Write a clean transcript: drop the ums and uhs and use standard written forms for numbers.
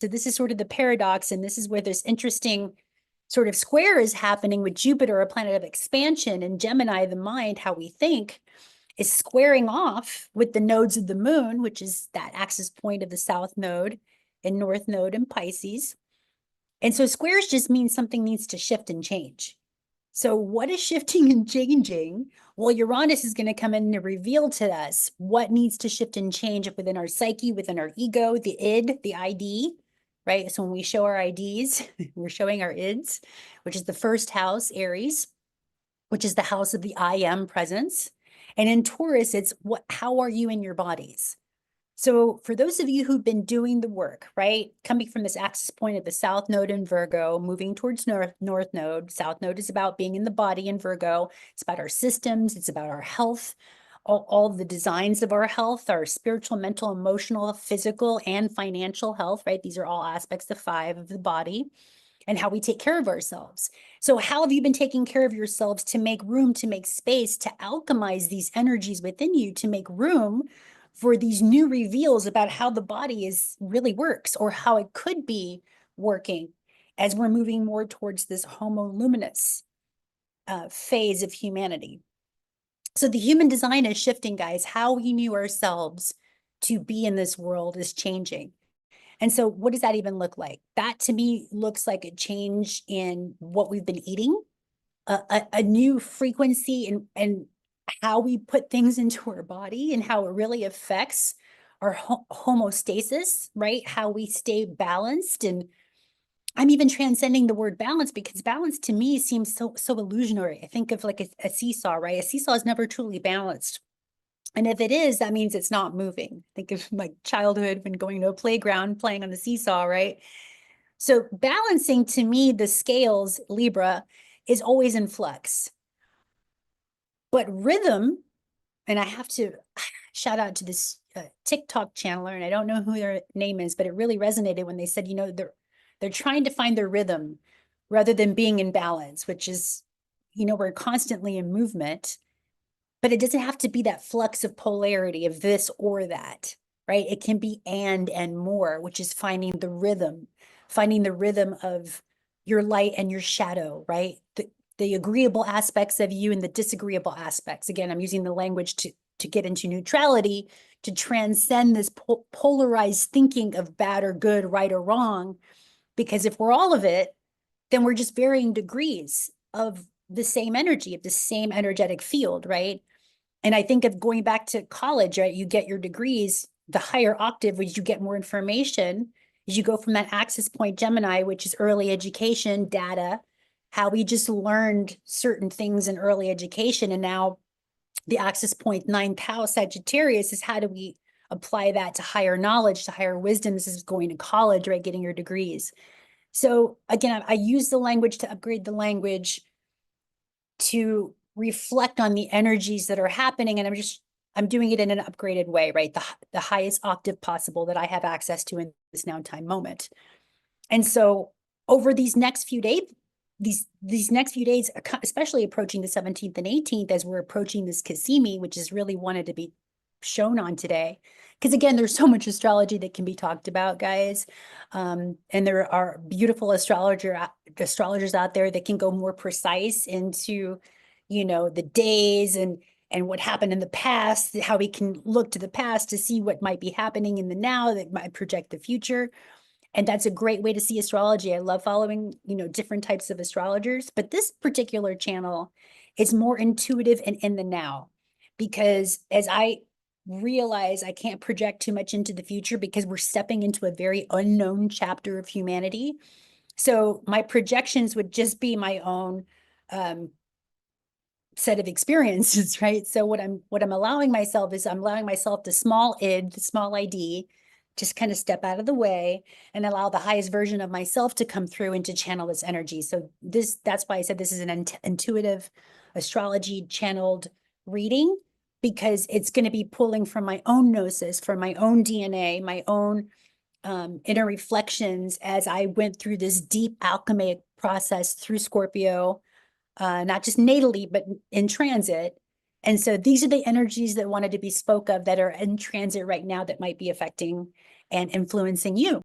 So this is sort of the paradox, and this is where this interesting sort of square is happening with Jupiter, a planet of expansion, and Gemini, the mind, how we think, is squaring off with the nodes of the moon, which is that axis point of the South Node and North Node in Pisces. And so squares just mean something needs to shift and change. So what is shifting and changing? Well, Uranus is going to come in to reveal to us what needs to shift and change within our psyche, within our ego, the id, the ID, right? So when we show our IDs, we're showing our ids, which is the first house, Aries, which is the house of the I am presence. And in Taurus, it's how are you in your bodies? So for those of you who've been doing the work, right, coming from this axis point of the South Node in Virgo, moving towards North Node, South Node is about being in the body in Virgo. It's about our systems. It's about our health, all the designs of our health, our spiritual, mental, emotional, physical, and financial health, right? These are all aspects of 5 of the body and how we take care of ourselves. So how have you been taking care of yourselves to make room, to make space, to alchemize these energies within you, to make room for these new reveals about how the body really works, or how it could be working as we're moving more towards this Homo Luminous phase of humanity. So the human design is shifting, guys. How we knew ourselves to be in this world is changing. And so what does that even look like? That to me looks like a change in what we've been eating, a new frequency and how we put things into our body and how it really affects our homeostasis, right? How we stay balanced. And I'm even transcending the word balance, because balance to me seems so illusionary. I think of like a seesaw, right? A seesaw is never truly balanced. And if it is, that means it's not moving. Think of my childhood when going to a playground, playing on the seesaw, right? So balancing to me, the scales, Libra, is always in flux. But rhythm, and I have to shout out to this TikTok channeler, and I don't know who their name is, but it really resonated when they said, they're trying to find their rhythm rather than being in balance, which is, we're constantly in movement, but it doesn't have to be that flux of polarity of this or that, right? It can be and more, which is finding the rhythm of your light and your shadow, right? The agreeable aspects of you and the disagreeable aspects. Again, I'm using the language to get into neutrality, to transcend this polarized thinking of bad or good, right or wrong. Because if we're all of it, then we're just varying degrees of the same energy, of the same energetic field, right? And I think of going back to college, right? You get your degrees, the higher octave, which you get more information, as you go from that axis point Gemini, which is early education, data, how we just learned certain things in early education. And now the axis point 9th house Sagittarius is how do we apply that to higher knowledge, to higher wisdom? This is going to college, right? Getting your degrees. So again, I use the language to upgrade the language, to reflect on the energies that are happening. And I'm doing it in an upgraded way, right? The highest octave possible that I have access to in this now time moment. And so over these next few days, these next few days, especially approaching the 17th and 18th, as we're approaching this Cassimi, which is really wanted to be shown on today. Because again, there's so much astrology that can be talked about, guys. And there are beautiful astrologers out there that can go more precise into, the days and what happened in the past, how we can look to the past to see what might be happening in the now that might project the future. And that's a great way to see astrology. I love following, different types of astrologers, but this particular channel is more intuitive and in the now, because as I realize I can't project too much into the future because we're stepping into a very unknown chapter of humanity. So my projections would just be my own set of experiences, right? So what I'm allowing myself is I'm allowing myself the small id, the small ID, just kind of step out of the way and allow the highest version of myself to come through and to channel this energy. So that's why I said this is an intuitive astrology channeled reading, because it's going to be pulling from my own gnosis, from my own DNA, my own inner reflections as I went through this deep alchemic process through Scorpio, not just natally, but in transit. And so these are the energies that wanted to be spoke of that are in transit right now that might be affecting and influencing you.